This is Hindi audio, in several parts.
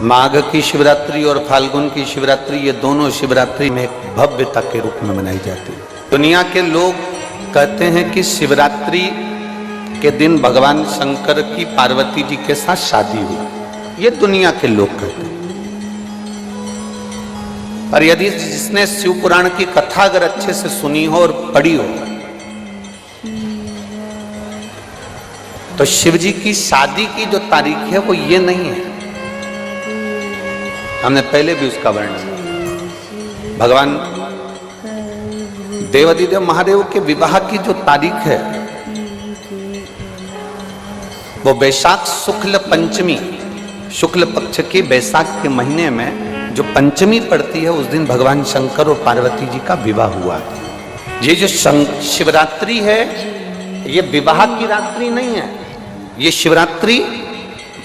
माघ की शिवरात्रि और फाल्गुन की शिवरात्रि, ये दोनों शिवरात्रि में एक भव्यता के रूप में मनाई जाती है। दुनिया के लोग कहते हैं कि शिवरात्रि के दिन भगवान शंकर की पार्वती जी के साथ शादी हुई, ये दुनिया के लोग कहते हैं। पर यदि जिसने शिव पुराण की कथा अगर अच्छे से सुनी हो और पढ़ी हो, तो शिव जी की शादी की जो तारीख है वो ये नहीं है। हमने पहले भी उसका वर्णन, भगवान देवाधिदेव महादेव के विवाह की जो तारीख है वो बैसाख शुक्ल पंचमी, शुक्ल पक्ष की बैसाख के महीने में जो पंचमी पड़ती है, उस दिन भगवान शंकर और पार्वती जी का विवाह हुआ है। ये जो शिवरात्रि है, ये विवाह की रात्रि नहीं है। ये शिवरात्रि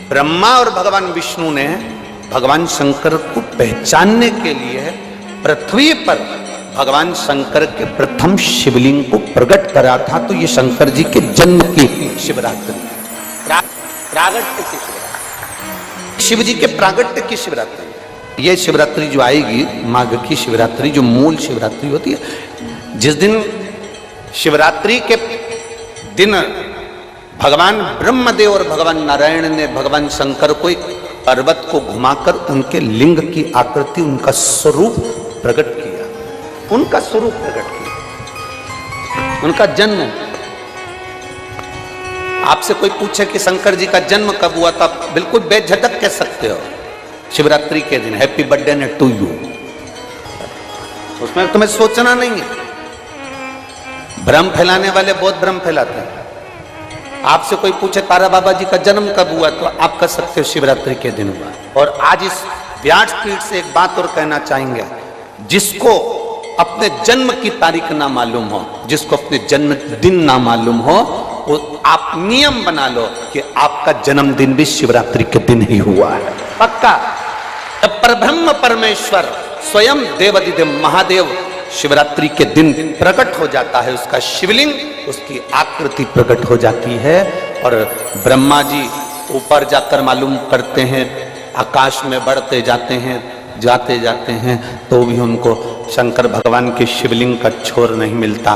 ब्रह्मा और भगवान विष्णु ने भगवान शंकर को पहचानने के लिए पृथ्वी पर भगवान शंकर के प्रथम शिवलिंग को प्रकट करा था। तो ये शंकर जी के जन्म की शिवरात्रि, प्रागट्य की शिवरात्रि, शिव जी के प्रागट्य की शिवरात्रि। ये शिवरात्रि जो आएगी, माघ की शिवरात्रि, जो मूल शिवरात्रि होती है, जिस दिन शिवरात्रि के दिन भगवान ब्रह्मदेव और भगवान नारायण ने भगवान शंकर को एक पर्वत को घुमाकर उनके लिंग की आकृति, उनका स्वरूप प्रकट किया, उनका स्वरूप प्रकट किया, उनका जन्म। आपसे कोई पूछे कि शंकर जी का जन्म कब हुआ, तो आप बिल्कुल बेझिझक कह सकते हो शिवरात्रि के दिन, हैप्पी बर्थडे टू यू। उसमें तुम्हें सोचना नहीं है। भ्रम फैलाने वाले बहुत भ्रम फैलाते हैं। आपसे कोई पूछे तारा बाबा जी का जन्म कब हुआ, तो आप कह सकते हो शिवरात्रि के दिन हुआ। और आज इस व्यासपीठ से एक बात और कहना चाहेंगे, जिसको अपने जन्म की तारीख ना मालूम हो, जिसको अपने जन्मदिन ना मालूम हो, वो आप नियम बना लो कि आपका जन्मदिन भी शिवरात्रि के दिन ही हुआ है, पक्का। जब परब्रह्म परमेश्वर स्वयं देवाधिदेव महादेव शिवरात्रि के दिन प्रकट हो जाता है, उसका शिवलिंग, उसकी आकृति प्रकट हो जाती है। और ब्रह्मा जी ऊपर जाकर मालूम करते हैं, आकाश में बढ़ते जाते हैं, जाते जाते हैं, तो भी उनको शंकर भगवान के शिवलिंग का छोर नहीं मिलता।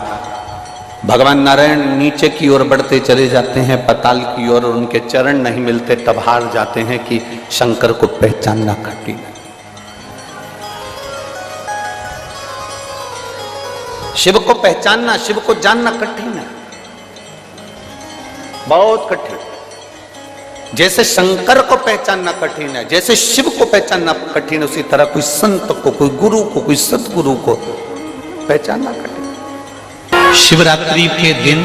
भगवान नारायण नीचे की ओर बढ़ते चले जाते हैं, पाताल की ओर, और उनके चरण नहीं मिलते, तब हार जाते हैं कि शंकर को पहचानना कठिन है। शिव को पहचानना, शिव को जानना कठिन है, बहुत कठिन। जैसे शंकर को पहचानना कठिन है, जैसे शिव को पहचानना कठिन, उसी तरह कोई संत को, कोई गुरु को, कोई सतगुरु को पहचानना कठिन। शिवरात्रि के दिन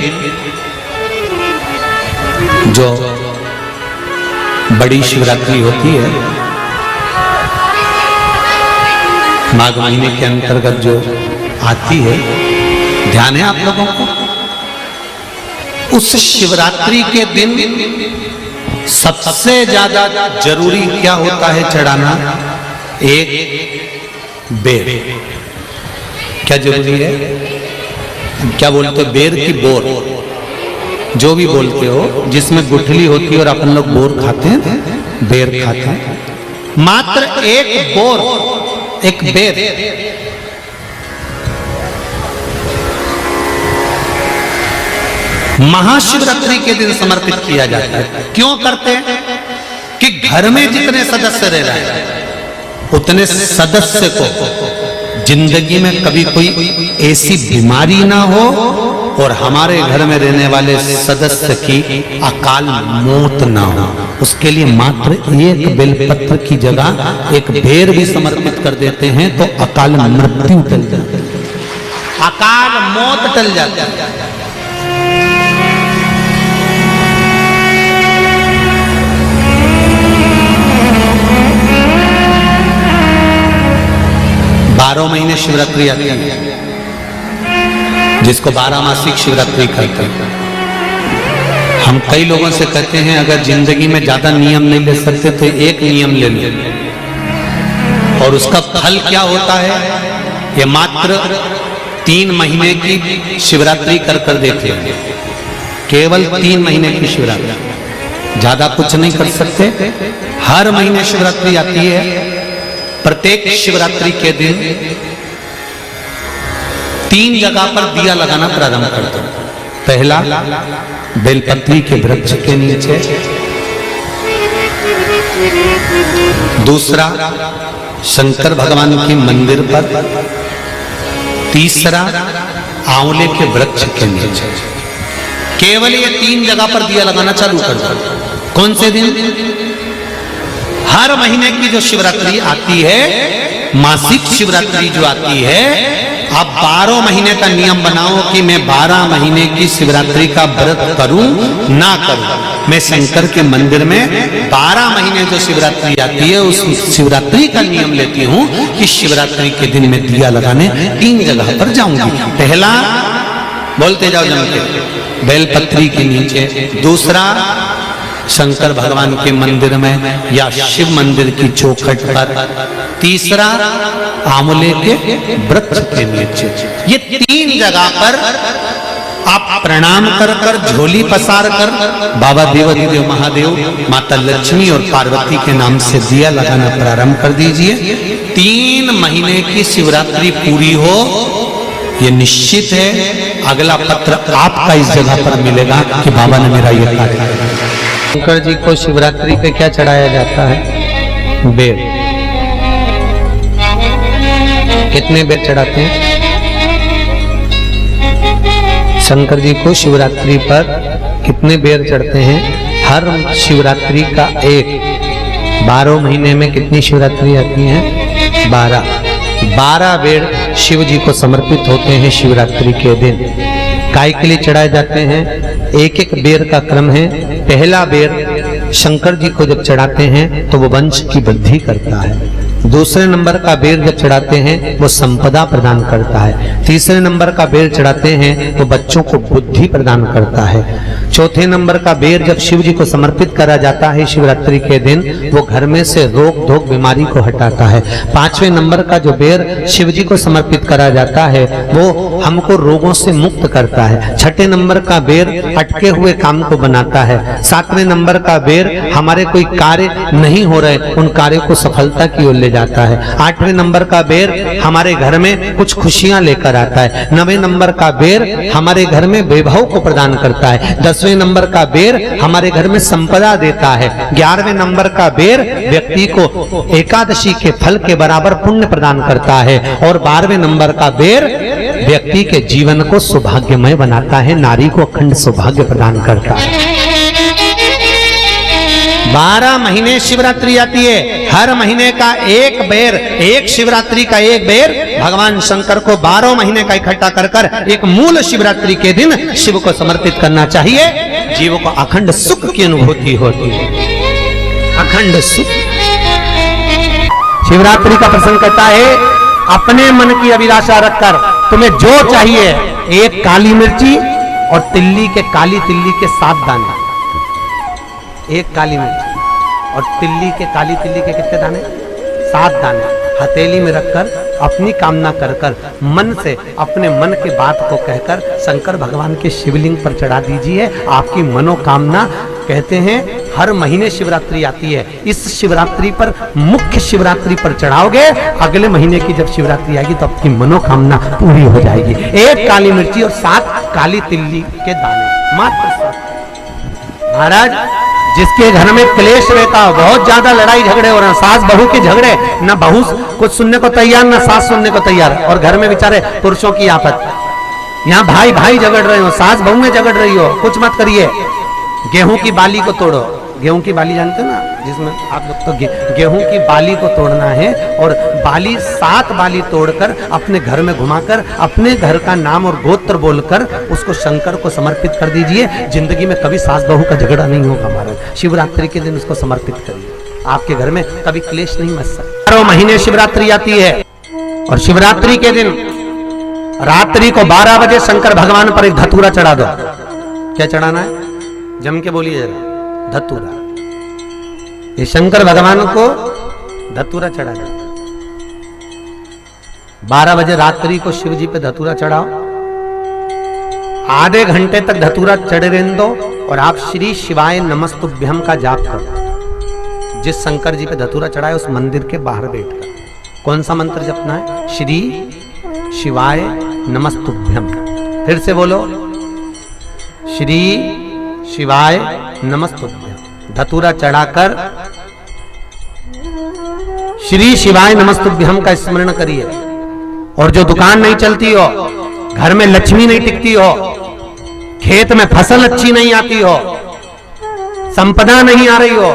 जो बड़ी शिवरात्रि होती है, माघ महीने के अंतर्गत जो आती है, ध्यान है आप लोगों को? उस शिवरात्रि के दिन सबसे ज्यादा जरूरी क्या होता है चढ़ाना? एक बेर। क्या जरूरी है? क्या बोलते हो? बेर की बोर, जो भी बोलते हो, जिसमें गुठली होती है और अपन लोग बोर खाते हैं, बेर खाते हैं। मात्र एक बोर, एक बेर महाशिवरात्रि के दिन समर्पित किया जाता है। क्यों करते हैं? कि घर में जितने सदस्य रह रहे हैं, उतने सदस्य को जिंदगी में कभी कोई ऐसी बीमारी ना हो और हमारे घर में रहने वाले सदस्य की अकाल मौत ना हो। उसके लिए मात्र एक बेलपत्र की जगह एक बेर भी समर्पित कर देते हैं तो अकाल मृत्यु टल जाती है, अकाल मौत टल जाती है। बारह महीने शिवरात्रि आती है, जिसको 12 मासिक शिवरात्रि कहते हैं। हम कई लोगों से कहते हैं, अगर जिंदगी में ज्यादा नियम नहीं ले सकते तो एक नियम ले लो, और उसका फल क्या होता है? ये मात्र 3 महीने की शिवरात्रि कर देते हैं, केवल 3 महीने की शिवरात्रि। ज्यादा कुछ नहीं कर सकते। हर महीने शिवरात्रि आती है। प्रत्येक शिवरात्रि के दिन 3 जगह पर दिया लगाना प्रारंभ कर दो। पहला, बेलपत्री के वृक्ष के नीचे। दूसरा, शंकर भगवान के मंदिर पर। तीसरा, आंवले के वृक्ष के नीचे। केवल ये 3 जगह पर दिया लगाना चालू कर दो। कौन से दिन? हर महीने की जो शिवरात्रि आती है, मासिक शिवरात्रि जो आती है, आप 12 महीने का नियम बनाओ कि मैं 12 महीने की शिवरात्रि का व्रत करूं ना करूं। मैं शंकर के मंदिर में 12 महीने जो शिवरात्रि आती है उस शिवरात्रि का नियम लेती हूं कि शिवरात्रि के दिन मैं दिया लगाने 3 जगह पर जाऊंगी। पहला, बोलते जाओ जम के, बेलपत्री के नीचे। दूसरा, शंकर भगवान के मंदिर में या शिव मंदिर की चौखट पर। तीसरा, आंवले के वृक्ष के नीचे। ये 3 जगह पर आप प्रणाम कर कर, झोली पसार कर बाबा देवाधिदेव महादेव, माता लक्ष्मी और पार्वती के नाम से दिया लगाना प्रारंभ कर दीजिए। 3 महीने की शिवरात्रि पूरी हो, ये निश्चित है अगला पत्र आपका इस जगह पर मिलेगा कि बाबा ने मेरा ये कार्य किया। शंकर जी को शिवरात्रि पे क्या चढ़ाया जाता है? बेर। कितने बेर चढ़ाते हैं? शंकर जी को शिवरात्रि पर कितने बेर चढ़ते हैं? हर शिवरात्रि का एक। 12 महीने में कितनी शिवरात्रि आती हैं? 12 बेर शिव जी को समर्पित होते हैं शिवरात्रि के दिन। काय के लिए चढ़ाए जाते हैं? एक एक बेर का क्रम है। पहला बेर शंकर जी को जब चढ़ाते हैं तो वो वंश की वृद्धि करता है। दूसरे नंबर का बेर जब चढ़ाते हैं वो संपदा प्रदान करता है। तीसरे नंबर का बेर चढ़ाते हैं वो बच्चों को बुद्धि प्रदान करता है। चौथे नंबर का बेर जब शिव जी को समर्पित करा जाता है शिवरात्रि के दिन, वो घर में से रोग धोक बीमारी को हटाता है। 5वें नंबर का जो बेर शिव जी को समर्पित करा जाता है वो हमको रोगों से मुक्त करता है। 6ठे नंबर का बेर अटके हुए काम को बनाता है। 7वें नंबर का बेर हमारे कोई कार्य नहीं हो रहे उन कार्यों को सफलता की ओर ले जाता है। 8वें नंबर का बेर हमारे घर में कुछ खुशियां लेकर आता है। 9वें नंबर का बेर हमारे घर में वैभव को प्रदान करता है। 10वें नंबर का बेर हमारे घर में संपदा देता है। 11वें नंबर का बेर व्यक्ति को एकादशी के फल के बराबर पुण्य प्रदान करता है। और 12वें नंबर का बेर व्यक्ति के जीवन को सौभाग्यमय बनाता है, नारी को अखंड सौभाग्य प्रदान करता है। 12 महीने शिवरात्रि आती है। हर महीने का एक बेर, एक शिवरात्रि का एक बेर भगवान शंकर को 12 महीने का इकट्ठा कर कर एक मूल शिवरात्रि के दिन शिव को समर्पित करना चाहिए। जीव को अखंड सुख की अनुभूति होती है, अखंड सुख। शिवरात्रि का प्रसंग कहता है अपने मन की अभिलाषा रखकर तुम्हें जो चाहिए, एक काली मिर्ची और तिल्ली के, काली तिल्ली के 7 दाने। एक काली मिर्च और तिल्ली के, काली तिल्ली के कितने दाने? 7 दाने हथेली में रखकर अपनी कामना कर कर मन से अपने मन के बात को कहकर शंकर भगवान के शिवलिंग पर चढ़ा दीजिए। आपकी मनोकामना, कहते हैं हर महीने शिवरात्रि आती है, इस शिवरात्रि पर, मुख्य शिवरात्रि पर चढ़ाओगे, अगले महीने की जब शिवरात्रि आएगी तो आपकी मनोकामना पूरी हो जाएगी। एक काली मिर्ची और 7 काली तिल्ली के दाने, मात्र 7। महाराज, जिसके घर में क्लेश रहता हो, बहुत ज्यादा लड़ाई झगड़े हो रहे हैं, सास बहू के झगड़े, ना बहू कुछ सुनने को तैयार ना सास सुनने को तैयार, और घर में बेचारे पुरुषों की आफत, यहाँ भाई भाई झगड़ रहे हो, सास बहू में झगड़ रही हो, कुछ मत करिए। गेहूं की बाली को तोड़ो। गेहूं की बाली जानते हो ना, जिसमें आप लोग तो गेहूं की बाली को तोड़ना है, और बाली 7 बाली तोड़कर अपने घर में घुमाकर अपने घर का नाम और गोत्र बोलकर उसको शंकर को समर्पित कर दीजिए। जिंदगी में कभी सास बहू का झगड़ा नहीं होगा। महाराज, शिवरात्रि के दिन उसको समर्पित करिए, आपके घर में कभी क्लेश नहीं मच सकता। 12 महीने शिवरात्रि आती है, और शिवरात्रि के दिन रात्रि को 12 बजे शंकर भगवान पर एक धतूरा चढ़ा दो। क्या चढ़ाना है? जम के बोलिए जरा। धतूरा। ये शंकर भगवान को धतूरा चढ़ा दो। 12 बजे रात्रि को शिव जी पे धतूरा चढ़ाओ। आधे घंटे तक धतूरा चढ़े रहने दो। और आप श्री शिवाय नमस्तुभ्यम का जाप करो। जिस शंकर जी पे धतूरा चढ़ाए उस मंदिर के बाहर बैठकर कौन सा मंत्र जपना है? श्री शिवाय नमस्तुभ्यम। फिर से बोलो, श्री शिवाय नमस्तुभ्यम। धतूरा चढ़ाकर श्री शिवाय नमस्तुभ्यम का स्मरण करिए। और जो दुकान नहीं चलती हो, घर में लक्ष्मी नहीं टिकती हो, खेत में फसल अच्छी नहीं आती हो, संपदा नहीं आ रही हो,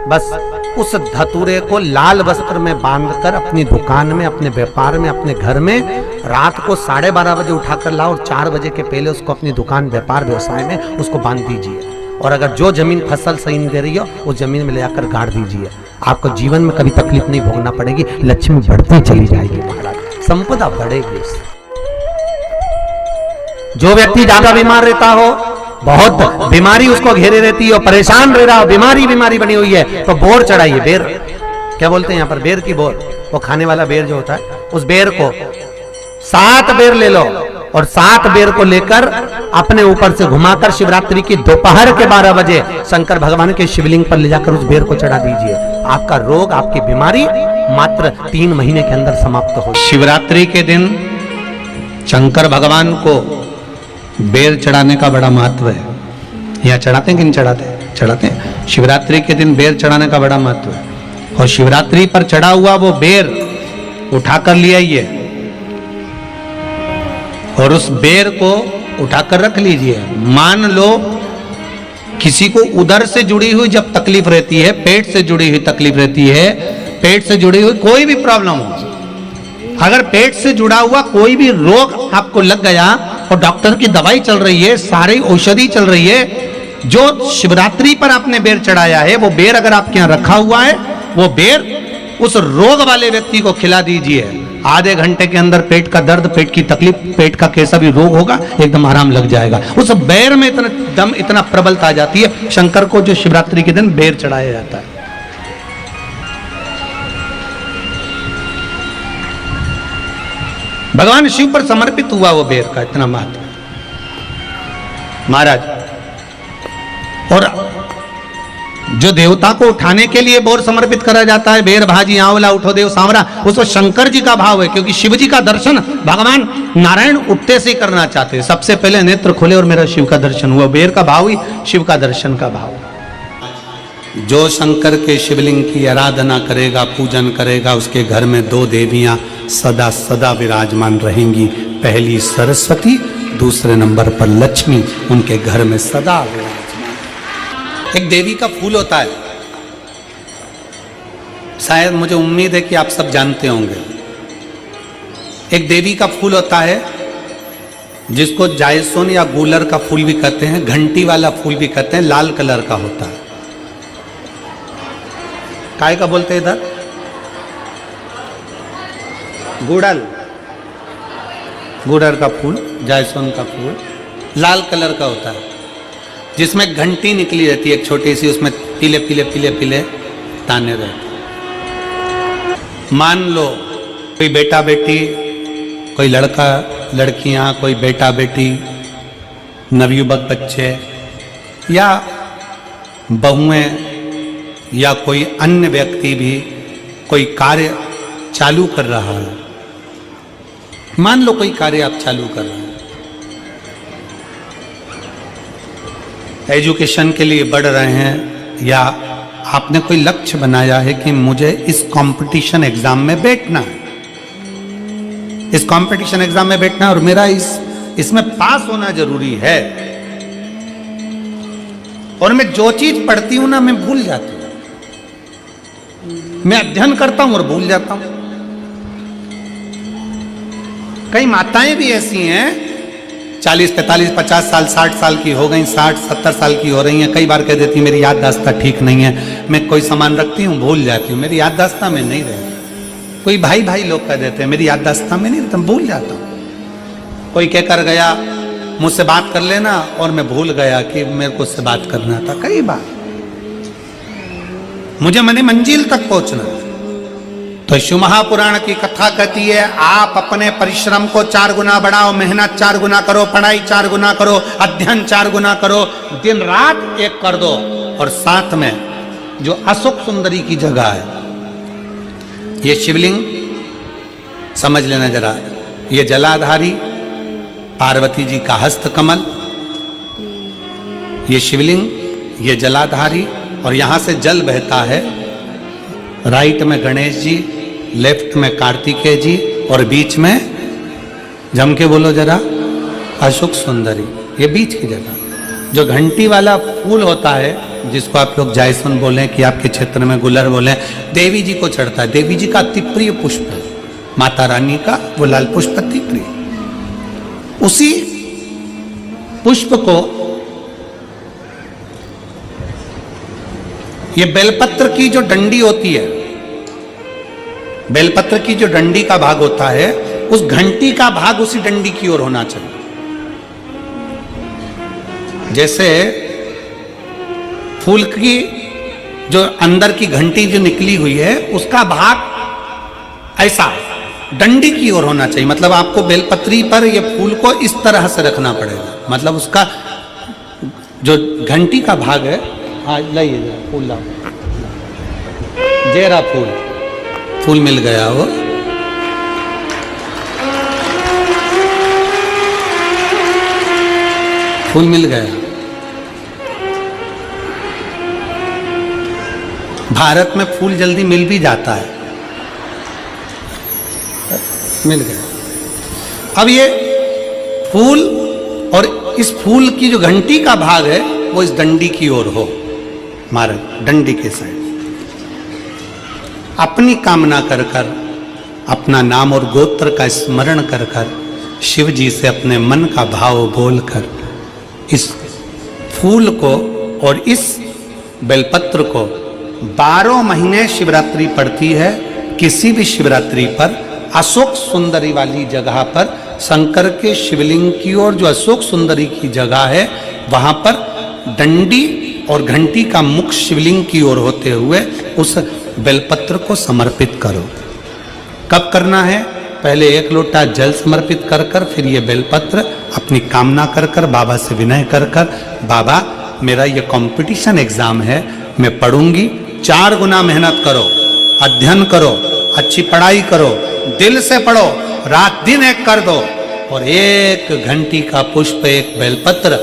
बस उस धतूरे को लाल वस्त्र में बांधकर अपनी दुकान में, अपने व्यापार में, अपने घर में रात को 12:30 बजे उठाकर लाओ और 4 बजे के पहले उसको अपनी दुकान, व्यापार, व्यवसाय में उसको बांध दीजिए। और अगर जो जमीन फसल सही नहीं दे रही हो उस जमीन में ले जाकर गाड़ दीजिए। आपको जीवन में कभी तकलीफ नहीं भोगना पड़ेगी, लक्ष्मी बढ़ती चली जाएगी महाराज, संपदा बढ़ेगी। जो व्यक्ति ज्यादा बीमार रहता हो, बहुत बीमारी उसको घेरे रहती हो, परेशान रह रहा हो, बीमारी बनी हुई है, तो बोर चढ़ाइए। बेर क्या बोलते हैं यहाँ पर? बेर की बोर, वो खाने वाला बेर जो होता है, उस बेर को 7 बेर ले लो और 7 बेर को लेकर अपने ऊपर से घुमाकर शिवरात्रि की दोपहर के 12 बजे शंकर भगवान के शिवलिंग पर ले जाकर उस बेर को चढ़ा दीजिए। आपका रोग, आपकी बीमारी मात्र 3 महीने के अंदर समाप्त हो। शिवरात्रि के दिन शंकर भगवान को बेर चढ़ाने का बड़ा महत्व है। यहाँ चढ़ाते हैं कि नहीं चढ़ाते? चढ़ाते हैं। शिवरात्रि के दिन बेर चढ़ाने का बड़ा महत्व है। और शिवरात्रि पर चढ़ा हुआ वो बेर उठाकर ले आइए और उस बेर को उठाकर रख लीजिए। मान लो किसी को उदर से जुड़ी हुई जब तकलीफ रहती है, पेट से जुड़ी हुई तकलीफ रहती है, पेट से जुड़ी हुई कोई भी प्रॉब्लम हो, अगर पेट से जुड़ा हुआ कोई भी रोग आपको लग गया और डॉक्टर की दवाई चल रही है, सारी औषधि चल रही है, जो शिवरात्रि पर आपने बेर चढ़ाया है वो बेर अगर आपके यहाँ रखा हुआ है, वो बेर उस रोग वाले व्यक्ति को खिला दीजिए। आधे घंटे के अंदर पेट का दर्द, पेट की तकलीफ, पेट का कैसा भी रोग होगा एकदम आराम लग जाएगा। उस बेर में इतना दम, इतना प्रबलता आ जाती है शंकर को, जो शिवरात्रि के दिन बेर चढ़ाया जाता है। भगवान शिव पर समर्पित हुआ वो बेर का इतना महत्व महाराज। और जो देवता को उठाने के लिए बोर समर्पित करा जाता है, बेर भाजी आंवला उठो देव सांवरा, उसमें शंकर जी का भाव है, क्योंकि शिव जी का दर्शन भगवान नारायण उठते से करना चाहते हैं। सबसे पहले नेत्र खोले और मेरा शिव का दर्शन हुआ। बेर का भाव ही शिव का दर्शन का भाव। जो शंकर के शिवलिंग की आराधना करेगा, पूजन करेगा, उसके घर में 2 देवियां सदा सदा विराजमान रहेंगी। पहली सरस्वती, दूसरे नंबर पर लक्ष्मी उनके घर में सदा विराजमान। एक देवी का फूल होता है, शायद मुझे उम्मीद है कि आप सब जानते होंगे। एक देवी का फूल होता है जिसको जायसोन या गूलर का फूल भी कहते हैं, घंटी वाला फूल भी कहते हैं, लाल कलर का होता है। काय का बोलते हैं इधर? गुड़ल, गुड़र का फूल, जायसोन का फूल लाल कलर का होता है, जिसमें घंटी निकली रहती है एक छोटी सी, उसमें पीले पीले पीले पीले ताने रहते। मान लो कोई बेटा बेटी, कोई लड़का लड़कियां, कोई बेटा बेटी, नवयुवक बच्चे या बहुएं या कोई अन्य व्यक्ति भी कोई कार्य चालू कर रहा है। मान लो कोई कार्य आप चालू कर रहे हैं, एजुकेशन के लिए बढ़ रहे हैं, या आपने कोई लक्ष्य बनाया है कि मुझे इस कंपटीशन एग्जाम में बैठना है, इस कंपटीशन एग्जाम में बैठना है और मेरा इसमें पास होना जरूरी है। और मैं जो चीज पढ़ती हूं ना, मैं भूल जाती हूं। मैं अध्ययन करता हूं और भूल जाता हूं। कई माताएं भी ऐसी हैं 40, 45, 50 साल, 60 साल की हो गई, 60, 70 साल की हो रही हैं, कई बार कह देती मेरी याददाश्त ठीक नहीं है, मैं कोई सामान रखती हूँ भूल जाती हूँ, मेरी याददाश्त में नहीं रहती। कोई भाई भाई लोग कह देते हैं मेरी याददाश्त में नहीं रहता, भूल जाता हूँ। कोई कहकर गया मुझसे बात कर लेना और मैं भूल गया कि मेरे को उससे बात करना था। कई बार मुझे मने मंजिल तक पहुंचना, तो शिव महापुराण की कथा कहती है आप अपने परिश्रम को 4 गुना बढ़ाओ, मेहनत 4 गुना करो, पढ़ाई 4 गुना करो, अध्ययन 4 गुना करो, दिन रात एक कर दो। और साथ में जो अशोक सुंदरी की जगह है, ये शिवलिंग समझ लेना जरा, ये जलाधारी पार्वती जी का हस्त कमल, ये शिवलिंग, ये जलाधारी, और यहां से जल बहता है। राइट में गणेश जी, लेफ्ट में कार्तिकेय जी, और बीच में जम के बोलो जरा अशोक सुंदरी। ये बीच की जगह जो घंटी वाला फूल होता है, जिसको आप लोग जायसन बोलें कि आपके क्षेत्र में गुलर बोलें, देवी जी को चढ़ता है। देवी जी का अति प्रिय पुष्प है, माता रानी का वो लाल पुष्प अति प्रिय। उसी पुष्प को ये बेलपत्र की जो डंडी होती है, बेलपत्र की जो डंडी का भाग होता है, उस घंटी का भाग उसी डंडी की ओर होना चाहिए। जैसे फूल की जो अंदर की घंटी जो निकली हुई है, उसका भाग ऐसा डंडी की ओर होना चाहिए। मतलब आपको बेलपत्री पर ये फूल को इस तरह से रखना पड़ेगा। मतलब उसका जो घंटी का भाग है, हाँ लाइए जरा फूल लाओ, जेरा फूल मिल गया वो। फूल मिल गया। भारत में फूल जल्दी मिल भी जाता है, मिल गया। अब ये फूल और इस फूल की जो घंटी का भाग है वो इस डंडी की ओर हो, हमारे डंडी के साइड। अपनी कामना कर कर, अपना नाम और गोत्र का स्मरण कर कर, शिव जी से अपने मन का भाव बोलकर इस फूल को और इस बेलपत्र को 12 महीने शिवरात्रि पड़ती है। किसी भी शिवरात्रि पर अशोक सुंदरी वाली जगह पर, शंकर के शिवलिंग की ओर जो अशोक सुंदरी की जगह है, वहां पर डंडी और घंटी का मुख शिवलिंग की ओर होते हुए उस बेलपत्र को समर्पित करो। कब करना है? पहले 1 लोटा जल समर्पित कर कर, फिर ये बेलपत्र अपनी कामना कर कर, बाबा से विनय कर कर, बाबा मेरा ये कंपटीशन एग्जाम है, मैं पढ़ूंगी, 4 गुना मेहनत करो, अध्ययन करो, अच्छी पढ़ाई करो, दिल से पढ़ो, रात दिन एक कर दो, और 1 घंटी का पुष्प, 1 बेलपत्र,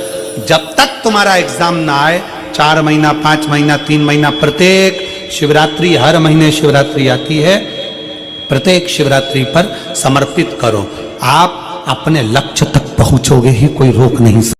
जब तक तुम्हारा एग्जाम ना आए, 4 महीना, 5 महीना, 3 महीना, प्रत्येक शिवरात्रि, हर महीने शिवरात्रि आती है, प्रत्येक शिवरात्रि पर समर्पित करो। आप अपने लक्ष्य तक पहुंचोगे ही, कोई रोक नहीं सकता।